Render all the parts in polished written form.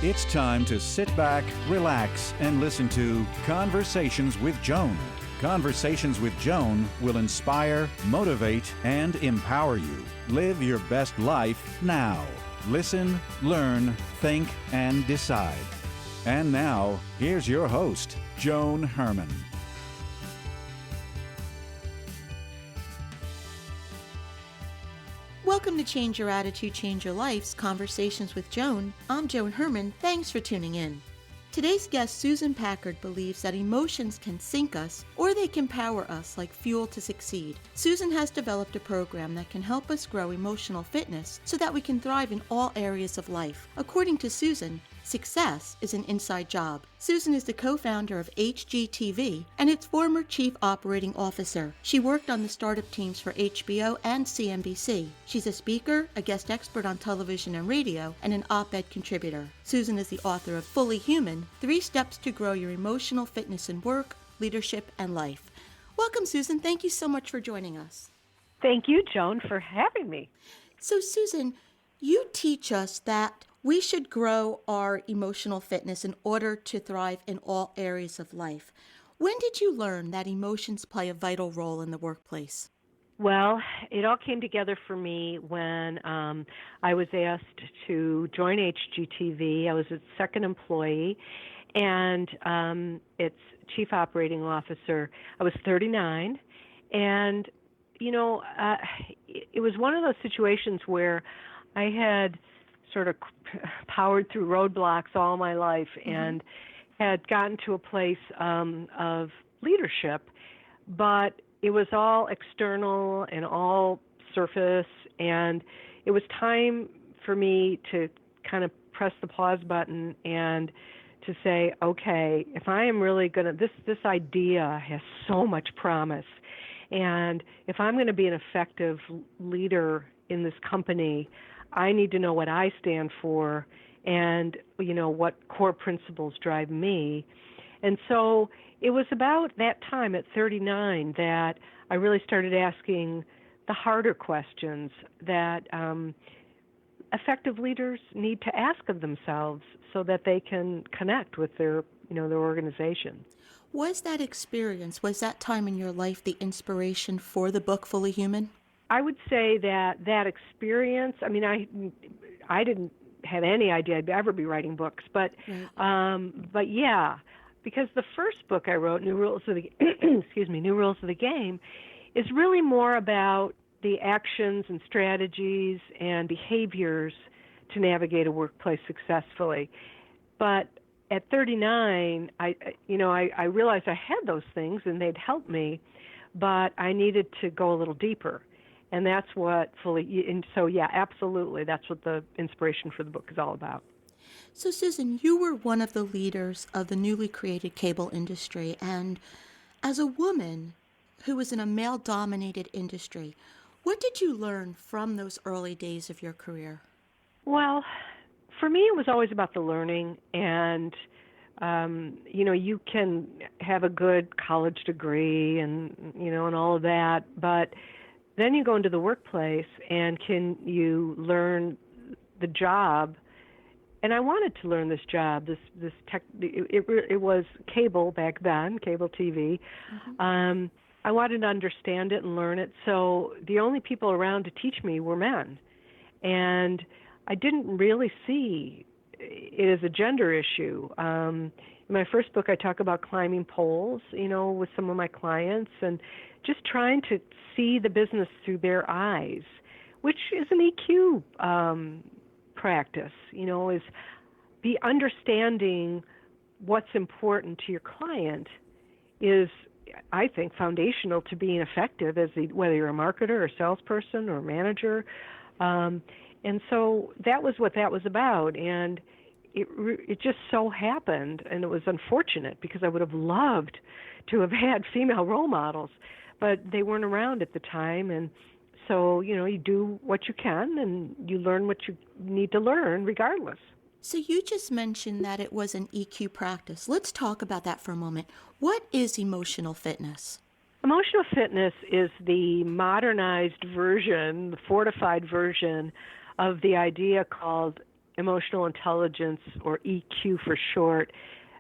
It's time to sit back, relax, and listen to Conversations with Joan. Conversations with Joan will inspire, motivate, and empower you. Live your best life now. Listen, learn, think, and decide. And now, here's your host, Joan Herman. Welcome to Change Your Attitude, Change Your Life's Conversations with Joan. I'm Joan Herman. Thanks for tuning in. Today's guest, Susan Packard, believes that emotions can sink us or they can power us like fuel to succeed. Susan has developed a program that can help us grow emotional fitness so that we can thrive in all areas of life. According to Susan, success is an inside job. Susan is the co-founder of HGTV and its former chief operating officer. She worked on the startup teams for HBO and CNBC. She's a speaker, a guest expert on television and radio, and an op-ed contributor. Susan is the author of Fully Human, 3 Steps to Grow Your Emotional Fitness in Work, Leadership, and Life. Welcome, Susan. Thank you so much for joining us. Thank you, Joan, for having me. So, Susan, you teach us that we should grow our emotional fitness in order to thrive in all areas of life. When did you learn that emotions play a vital role in the workplace? Well, it all came together for me when I was asked to join HGTV. I was its second employee, and its chief operating officer. I was 39, and, it was one of those situations where I had sort of powered through roadblocks all my life and had gotten to a place of leadership, but it was all external and all surface, and it was time for me to kind of press the pause button and to say, okay, if I am really going to, this idea has so much promise, and if I'm going to be an effective leader in this company, I need to know what I stand for and, what core principles drive me. And so it was about that time at 39 that I really started asking the harder questions that effective leaders need to ask of themselves so that they can connect with their organization. Was that experience, was that time in your life the inspiration for the book Fully Human? I would say that experience, I didn't have any idea I'd ever be writing books, but yeah, because the first book I wrote, New Rules of the Game, is really more about the actions and strategies and behaviors to navigate a workplace successfully. But at 39, I realized I had those things and they'd help me, but I needed to go a little deeper. And that's what absolutely, that's what the inspiration for the book is all about. So, Susan, you were one of the leaders of the newly created cable industry, and as a woman who was in a male-dominated industry, what did you learn from those early days of your career? Well, for me, it was always about the learning, and you can have a good college degree and and all of that, but then you go into the workplace, and can you learn the job? And I wanted to learn this job. It was cable back then, cable TV. I wanted to understand it and learn it. So the only people around to teach me were men, and I didn't really see it as a gender issue. In my first book, I talk about climbing poles, with some of my clients, and just trying to see the business through their eyes, which is an EQ practice, is the understanding what's important to your client is, I think, foundational to being effective whether you're a marketer or salesperson or manager. And so that was what that was about. And it just so happened, and it was unfortunate because I would have loved to have had female role models, but they weren't around at the time. And so, you do what you can and you learn what you need to learn regardless. So you just mentioned that it was an EQ practice. Let's talk about that for a moment. What is emotional fitness? Emotional fitness is the modernized version, the fortified version of the idea called emotional intelligence, or EQ for short,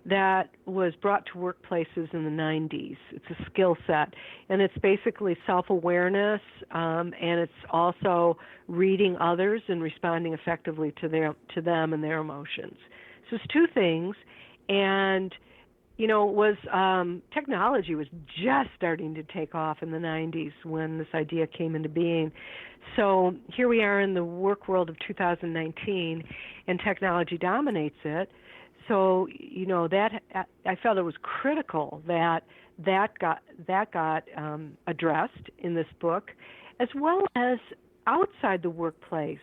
that was brought to workplaces in the 90s. It's a skill set, and it's basically self-awareness, and it's also reading others and responding effectively to them and their emotions. So it's two things, and it was technology was just starting to take off in the 90s when this idea came into being. So here we are in the work world of 2019, and technology dominates it. So that I felt it was critical that got addressed in this book, as well as outside the workplace.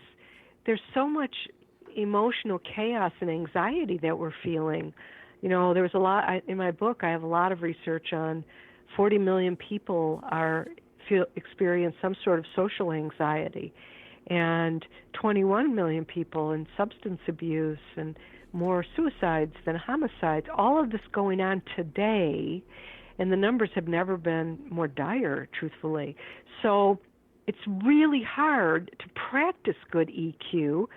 There's so much emotional chaos and anxiety that we're feeling. There was a lot in my book. I have a lot of research on 40 million people experience some sort of social anxiety, and 21 million people in substance abuse, and more suicides than homicides. All of this going on today, and the numbers have never been more dire, truthfully. So it's really hard to practice good EQ.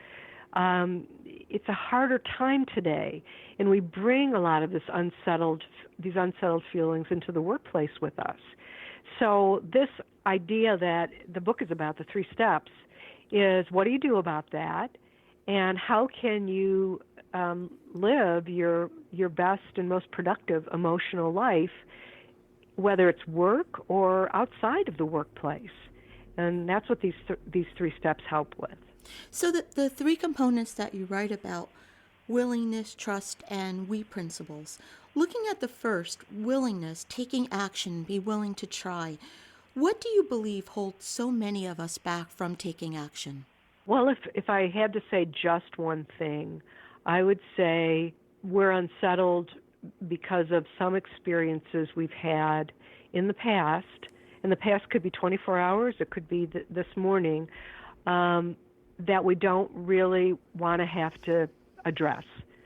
It's a harder time today, and we bring a lot of these unsettled feelings into the workplace with us. So this idea that the book is about, the 3 steps, is what do you do about that, and how can you live your best and most productive emotional life, whether it's work or outside of the workplace. And that's what these 3 steps help with. So the 3 components that you write about, willingness, trust, and we principles. Looking at the first, willingness, taking action, be willing to try, what do you believe holds so many of us back from taking action? Well, if I had to say just one thing, I would say we're unsettled because of some experiences we've had in the past, and the past could be 24 hours, it could be this morning, that we don't really want to have to address.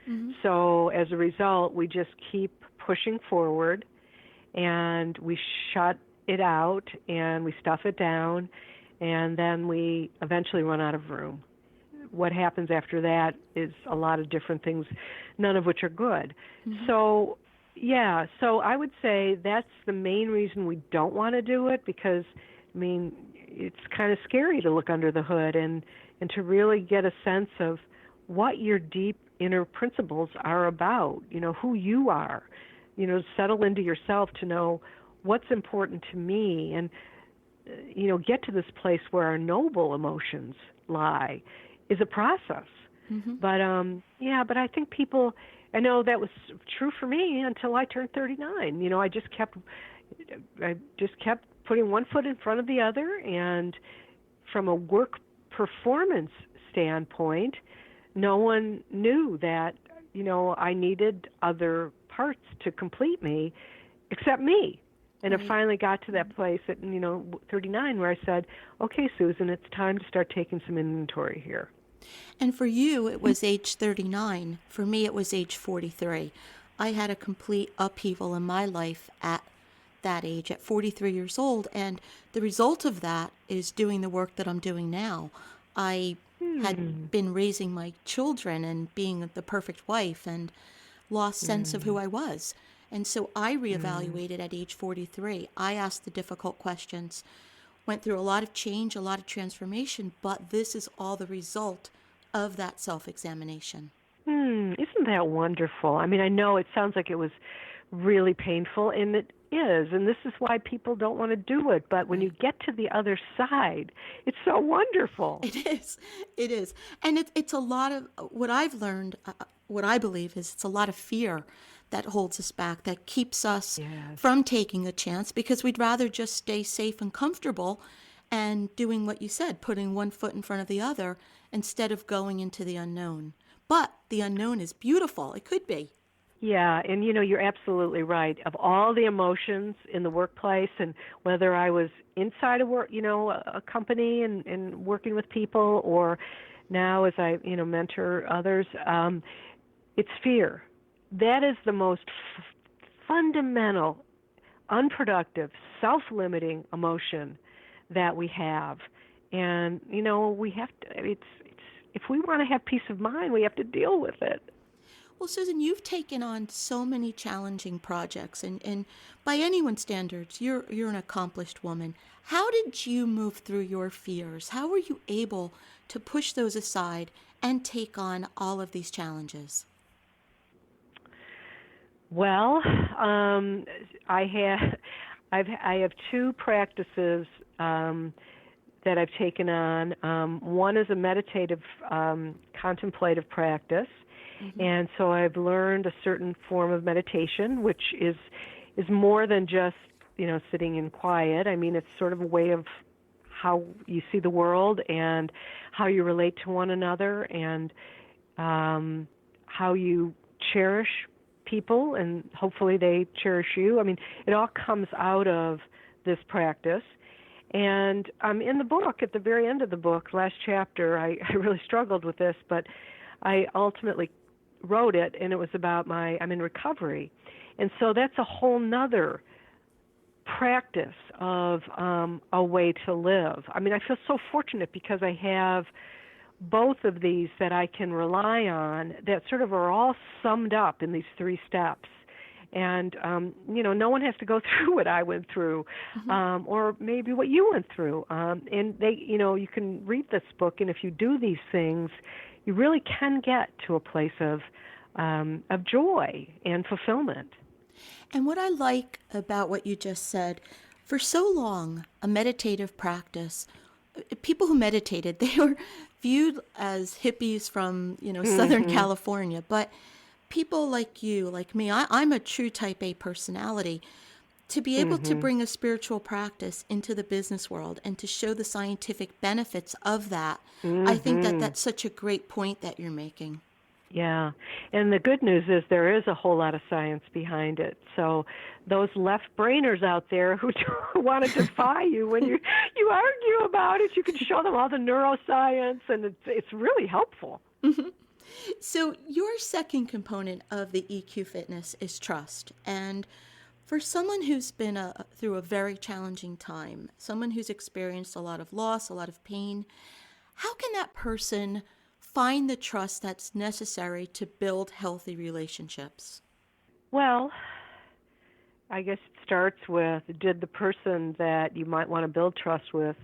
Mm-hmm. So as a result, we just keep pushing forward, and we shut it out, and we stuff it down, and then we eventually run out of room. What happens after that is a lot of different things, none of which are good. Mm-hmm. So I would say that's the main reason we don't want to do it, because, it's kind of scary to look under the hood and to really get a sense of what your deep inner principles are about, who you are, settle into yourself to know what's important to me, and, get to this place where our noble emotions lie is a process. Mm-hmm. But I think people, I know that was true for me until I turned 39. I just kept putting one foot in front of the other, and from a work performance standpoint, no one knew that, I needed other parts to complete me except me. And I finally got to that place at, 39 where I said, okay, Susan, it's time to start taking some inventory here. And for you, it was age 39. For me, it was age 43. I had a complete upheaval in my life at that age, at 43 years old. And the result of that is doing the work that I'm doing now. I had been raising my children and being the perfect wife and lost sense of who I was. And so I reevaluated at age 43. I asked the difficult questions, went through a lot of change, a lot of transformation, but this is all the result of that self-examination. Isn't that wonderful? I know it sounds like it was really painful, and it is, and this is why people don't want to do it. But when you get to the other side, it's so wonderful. It is. And it's a lot of, what I've learned, what I believe is it's a lot of fear that holds us back, that keeps us from taking a chance, because we'd rather just stay safe and comfortable and doing what you said, putting one foot in front of the other instead of going into the unknown. But the unknown is beautiful. It could be. Yeah, and you're absolutely right. Of all the emotions in the workplace, and whether I was inside a work, a company and working with people, or now as I, mentor others, it's fear. That is the most fundamental, unproductive, self-limiting emotion that we have. And, we have to, if we want to have peace of mind, we have to deal with it. Well, Susan, you've taken on so many challenging projects, and by anyone's standards, you're an accomplished woman. How did you move through your fears? How were you able to push those aside and take on all of these challenges? Well, I have two practices that I've taken on. One is a meditative, contemplative practice, and so I've learned a certain form of meditation, which is more than just sitting in quiet. I mean, it's sort of a way of how you see the world and how you relate to one another, and how you cherish people, and hopefully they cherish you. I mean, it all comes out of this practice. And in the book, at the very end of the book, last chapter, I really struggled with this, but I ultimately wrote it, and it was about I'm in recovery. And so that's a whole nother practice of a way to live. I mean, I feel so fortunate because I have both of these that I can rely on that sort of are all summed up in these 3 steps. And, no one has to go through what I went through, or maybe what you went through. And you can read this book, and if you do these things, you really can get to a place of joy and fulfillment. And what I like about what you just said, for so long, a meditative practice, people who meditated, they were viewed as hippies from, Southern California. But people like you, like me, I'm a true type A personality. To be able to bring a spiritual practice into the business world and to show the scientific benefits of that, I think that that's such a great point that you're making. Yeah, and the good news is there is a whole lot of science behind it. So those left-brainers out there who want to defy you when you argue about it, you can show them all the neuroscience, and it's really helpful. So your second component of the EQ Fitness is trust. And for someone who's been through a very challenging time, someone who's experienced a lot of loss, a lot of pain, how can that person find the trust that's necessary to build healthy relationships? Well, I guess it starts with, did the person that you might want to build trust with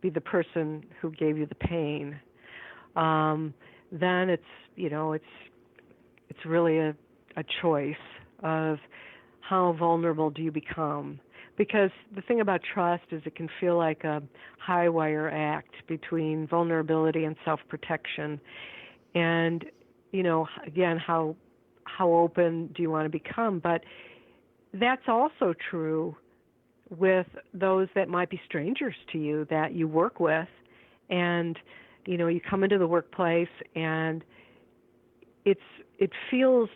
be the person who gave you the pain? Then it's really a choice of how vulnerable do you become. Because the thing about trust is it can feel like a high wire act between vulnerability and self-protection. And, again, how open do you want to become? But that's also true with those that might be strangers to you that you work with. And, you come into the workplace, and it feels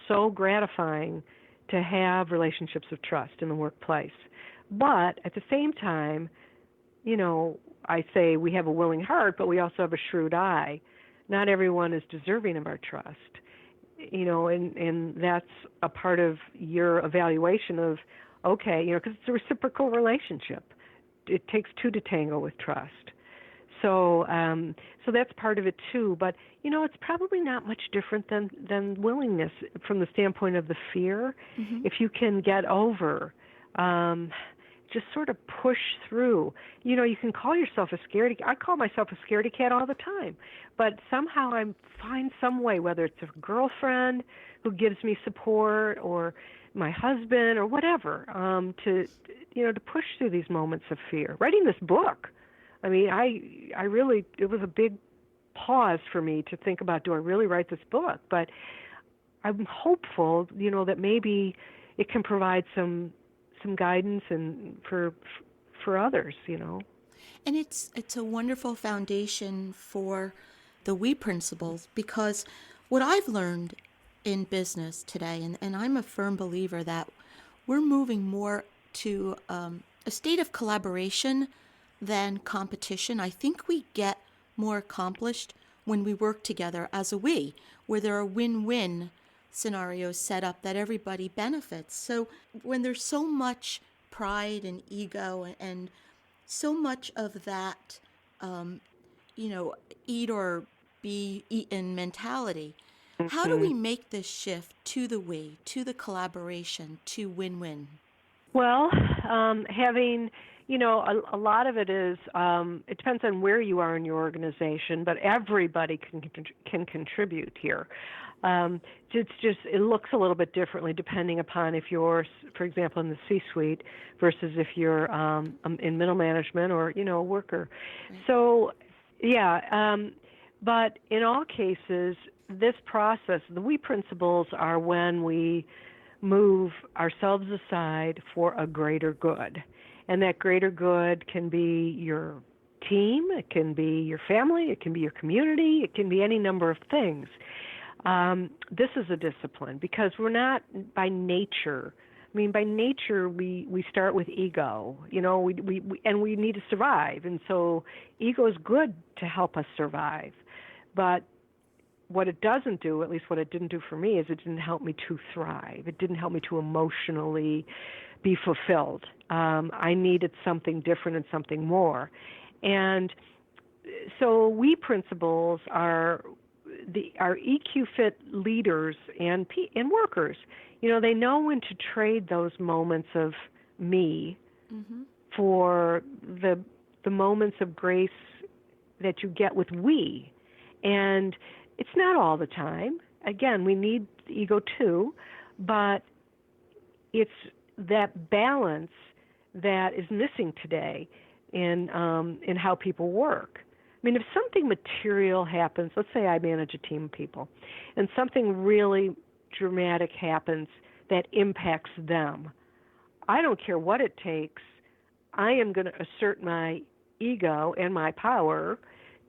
so gratifying to have relationships of trust in the workplace. But at the same time, I say we have a willing heart, but we also have a shrewd eye. Not everyone is deserving of our trust, and that's a part of your evaluation of, okay, because it's a reciprocal relationship. It takes 2 to tango with trust. So that's part of it too. But it's probably not much different than willingness from the standpoint of the fear. If you can get over, just sort of push through. You can call yourself a scaredy. I call myself a scaredy cat all the time, but somehow I find some way, whether it's a girlfriend who gives me support or my husband or whatever, to push through these moments of fear. Writing this book, I mean, I really, it was a big pause for me to think about, do I really write this book? But I'm hopeful, that maybe it can provide some guidance and for others, And it's a wonderful foundation for the we principles, because what I've learned in business today, and I'm a firm believer that we're moving more to a state of collaboration than competition. I think we get more accomplished when we work together as a we, where there are win-win scenarios set up that everybody benefits. So when there's so much pride and ego and so much of that, eat or be eaten mentality. How do we make this shift to the we, to the collaboration, to win-win? Well, having, a lot of it is, it depends on where you are in your organization, but everybody can contribute here. It looks a little bit differently depending upon if you're, for example, in the C-suite versus if you're in middle management or, a worker. Right. So, but in all cases, this process, the we principles are when we move ourselves aside for a greater good. And that greater good can be your team, it can be your family, it can be your community, it can be any number of things. This is a discipline because we're not by nature. By nature, we start with ego, and we need to survive. And so ego is good to help us survive. But what it doesn't do, at least what it didn't do for me, is it didn't help me to thrive. It didn't help me to emotionally be fulfilled. I needed something different and something more. And so we principles are our EQ fit leaders and workers. They know when to trade those moments of me for the moments of grace that you get with we. And it's not all the time. Again, we need the ego too, but it's that balance that is missing today in how people work. If something material happens, let's say I manage a team of people, and something really dramatic happens that impacts them, I don't care what it takes. I am going to assert my ego and my power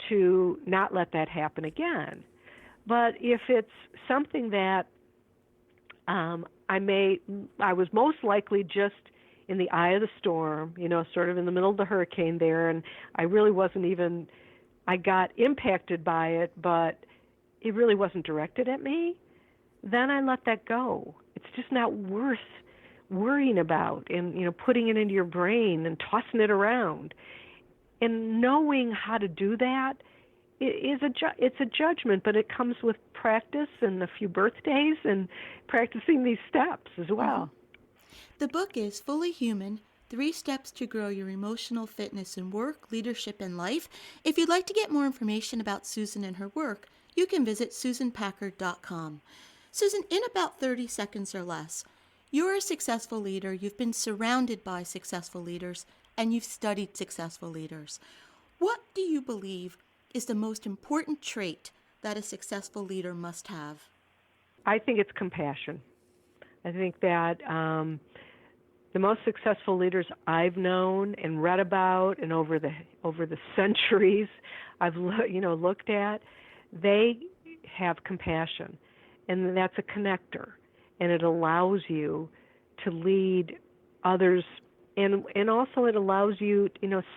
to not let that happen again. But if it's something that I was most likely just in the eye of the storm, sort of in the middle of the hurricane there, and I really wasn't even, I got impacted by it, but it really wasn't directed at me, then I let that go. It's just not worth worrying about and, putting it into your brain and tossing it around. And knowing how to do that it's a judgment, but it comes with practice and a few birthdays and practicing these steps as well. The book is Fully Human, 3 Steps to Grow Your Emotional Fitness in Work, Leadership, and Life. If you'd like to get more information about Susan and her work, you can visit susanpackard.com. Susan, in about 30 seconds or less, you're a successful leader, you've been surrounded by successful leaders, and you've studied successful leaders. What do you believe is the most important trait that a successful leader must have? I think it's compassion. I think that the most successful leaders I've known and read about, and over the centuries I've looked at, they have compassion, and that's a connector, and it allows you to lead others, and also it allows you,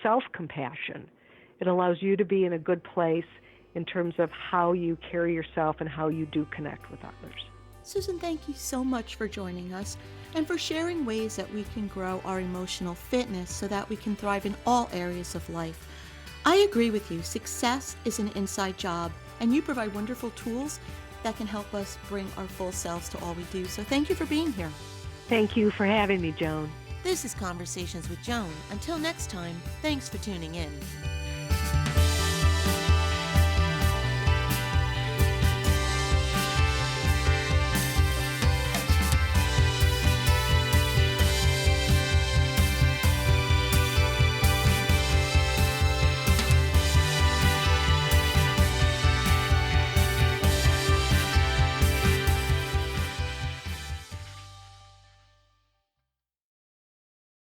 self-compassion. It allows you to be in a good place in terms of how you carry yourself and how you do connect with others. Susan, thank you so much for joining us and for sharing ways that we can grow our emotional fitness so that we can thrive in all areas of life. I agree with you. Success is an inside job, and you provide wonderful tools that can help us bring our full selves to all we do. So thank you for being here. Thank you for having me, Joan. This is Conversations with Joan. Until next time, thanks for tuning in.